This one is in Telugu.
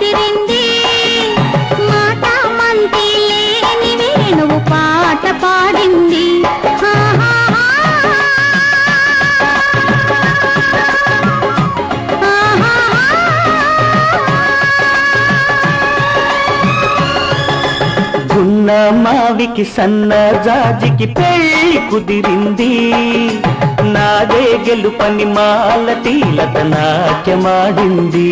కుదిరింది మాట మంతి లేని వేణువు పాట పాడింది గున్న మావికి సన్న జాజికి పెళ్లి కుదిరింది నాదే గెలుపని మాలతీలత నాట్యమాడింది